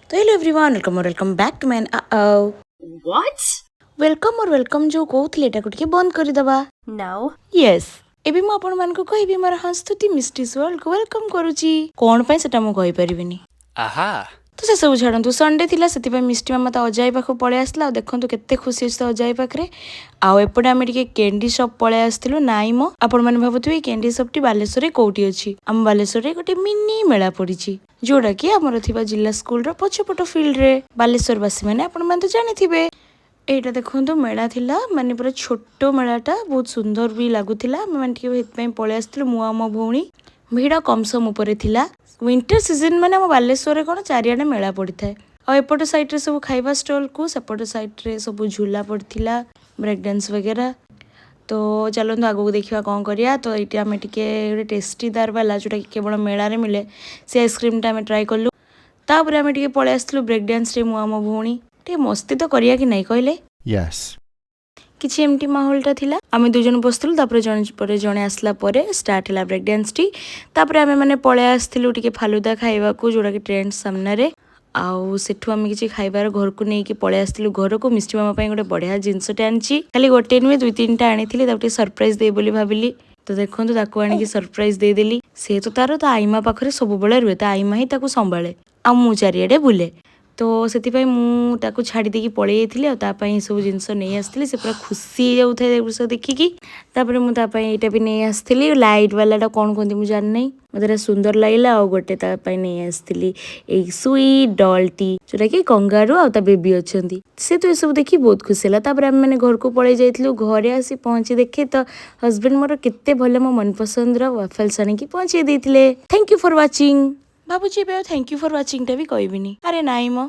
तो hello everyone welcome back to man What? Welcome जो कहूଥିଲି ଏଟାକୁ ଟିକେ ବନ୍ଦ କରିଦବା। No. यस ଏବେ ମୁଁ ଆପଣମାନଙ୍କୁ କହିବି ମୋର ହଂସ୍ତୁତି ମିଷ୍ଟିସ୍ ୱାର୍ଲ୍ଡକୁ ୱେଲକମ୍ କରୁଛି। କ'ଣ ପାଇଁ ସେଟା ମୁଁ କହିପାରିବିନି। ଆହା ତ ସେସବୁ ଛାଡ଼ନ୍ତୁ, ସଣ୍ଡେ ଥିଲା ସେଥିପାଇଁ ମିଷ୍ଟି ମାମା ତା ଅଜାଇ ପାଖକୁ ପଳେଇ ଆସିଲା। ଆଉ ଦେଖନ୍ତୁ କେତେ ଖୁସି ଅଛି ତା ଅଜାଇ ପାଖରେ। ଆଉ ଏପଟେ ଆମେ ଟିକେ କ୍ୟାଣ୍ଡି ସପ୍ ପଳେଇ ଆସିଥିଲୁ। ନାଇଁ ମ ଆପଣମାନେ ଭାବୁଥିବେ ଏଇ କ୍ୟାଣ୍ଡି ସପ୍ଟି ବାଲେଶ୍ୱରରେ କୋଉଠି ଅଛି। ଆମ ବାଲେଶ୍ୱରରେ ଗୋଟେ ମିନି ମେଳା ପଡ଼ିଛି, ଯୋଉଟାକି ଆମର ଥିବା ଜିଲ୍ଲା ସ୍କୁଲର ପଛପଟ ଫିଲ୍ଡରେ। ବାଲେଶ୍ୱରବାସୀମାନେ ଆପଣମାନେ ତ ଜାଣିଥିବେ। ଏଇଟା ଦେଖନ୍ତୁ ମେଳା ଥିଲା, ମାନେ ପୁରା ଛୋଟ ମେଳାଟା, ବହୁତ ସୁନ୍ଦର ବି ଲାଗୁଥିଲା। ଆମେମାନେ ଟିକେ ସେଥିପାଇଁ ପଳେଇ ଆସିଥିଲୁ ମୁଁ ଆଉ ମୋ ଭଉଣୀ। ଭିଡ଼ କମ୍ ସମ୍ ଉପରେ ଥିଲା। ୱିଣ୍ଟର ସିଜନ୍ ମାନେ ଆମ ବାଲେଶ୍ୱରରେ କ'ଣ ଚାରିଆଡ଼େ ମେଳା ପଡ଼ିଥାଏ। ଆଉ ଏପଟ ସାଇଡ଼୍ରେ ସବୁ ଖାଇବା ଷ୍ଟଲ୍କୁ, ସେପଟ ସାଇଡ଼୍ରେ ସବୁ ଝୁଲା ପଡ଼ିଥିଲା, ବ୍ରେକ୍ ଡ୍ୟାନ୍ସ ବଗେରା। ତ ଚାଲନ୍ତୁ ଆଗକୁ ଦେଖିବା କ'ଣ କରିବା। ତ ଏଇଠି ଆମେ ଟିକେ ଗୋଟେ ଟେଷ୍ଟିଦାର ବାଲା ଯେଉଁଟାକି କେବଳ ମେଳାରେ ମିଳେ ସେ ଆଇସ୍କ୍ରିମ୍ଟା ଆମେ ଟ୍ରାଏ କଲୁ। ତାପରେ ଆମେ ଟିକେ ପଳେଇ ଆସିଥିଲୁ ବ୍ରେକ୍ ଡ୍ୟାନ୍ସରେ ମୁଁ ଆଉ ମୋ ଭଉଣୀ। ଟିକେ ମସ୍ତି ତ କରିବା କି ନାହିଁ କହିଲେ? ୟେସ୍ କିଛି ଏମିତି ମାହୋଲଟା ଥିଲା। ଆମେ ଦୁଇ ଜଣ ବସିଥିଲୁ, ତାପରେ ଜଣେ ପରେ ଜଣେ ଆସିଲା ପରେ ଷ୍ଟାର୍ଟ ହେଲା ବ୍ରେକ୍ ଡ୍ୟାନ୍ସଟି। ତାପରେ ଆମେ ମାନେ ପଳେଇ ଆସିଥିଲୁ ଟିକେ ଫାଲୁଦା ଖାଇବାକୁ, ଯେଉଁଟାକି ଟ୍ରେଣ୍ଡ ସାମ୍ନାରେ। ଆଉ ସେଠୁ ଆମେ କିଛି ଖାଇବାର ଘରକୁ ନେଇକି ପଳେଇ ଆସିଥିଲୁ ଘରକୁ। ମିଷ୍ଟି ମାମା ପାଇଁ ଗୋଟେ ବଢ଼ିଆ ଜିନିଷଟେ ଆଣିଛି, ଖାଲି ଗୋଟେ ନୁହେଁ 2-3ଟା ଆଣିଥିଲି। ତାକୁ ଟିକେ ସରପ୍ରାଇଜ୍ ଦେଇ ବୋଲି ଭାବିଲି। ତ ଦେଖନ୍ତୁ ତାକୁ ଆଣିକି ସରପ୍ରାଇଜ୍ ଦେଇଦେଲି। ସେ ତ ତା ଆଇମା ପାଖରେ ସବୁବେଳେ ରୁହେ, ତା ଆଇମା ହିଁ ତାକୁ ସମ୍ଭାଳେ, ଆଉ ମୁଁ ଚାରିଆଡ଼େ ବୁଲେ। ତ ସେଥିପାଇଁ ମୁଁ ତାକୁ ଛାଡ଼ି ଦେଇକି ପଳେଇ ଯାଇଥିଲି, ଆଉ ତା ପାଇଁ ସବୁ ଜିନିଷ ନେଇ ଆସିଥିଲି। ସେ ପୁରା ଖୁସି ହେଇଯାଉଥାଏ ଏଗୁଡ଼ା ଦେଖିକି। ତାପରେ ମୁଁ ତା ପାଇଁ ଏଇଟା ବି ନେଇ ଆସିଥିଲି, ଲାଇଟ୍ ବାଲାଟା କ'ଣ କୁହନ୍ତି ମୁଁ ଜାଣିନାହିଁ, ମୋତେ ଏଇଟା ସୁନ୍ଦର ଲାଗିଲା। ଆଉ ଗୋଟେ ତା ପାଇଁ ନେଇ ଆସିଥିଲି ଏଇ ସୁଇଟ୍ ଡଲ୍ଟି, ଯେଉଁଟାକି କଙ୍ଗାରୁ ଆଉ ତା ବେବି ଅଛନ୍ତି। ସେ ତ ଏସବୁ ଦେଖି ବହୁତ ଖୁସି ହେଲା। ତାପରେ ଆମେ ମାନେ ଘରକୁ ପଳେଇ ଯାଇଥିଲୁ। ଘରେ ଆସି ପହଞ୍ଚି ଦେଖେ ତ ହଜବେଣ୍ଡ ମୋର କେତେ ଭଲ ମୋ ମନପସନ୍ଦର ୱାଫଲ୍ସ ଆଣିକି ପହଞ୍ଚେଇ ଦେଇଥିଲେ। Thank you for watching. ଭାବୁଛି ଏବେ ଆଉ ଥ୍ୟାଙ୍କ ୟୁ ଫର୍ ୱାଚିଂଟା ବି କହିବିନି। ଆରେ ନାଇଁ ମ,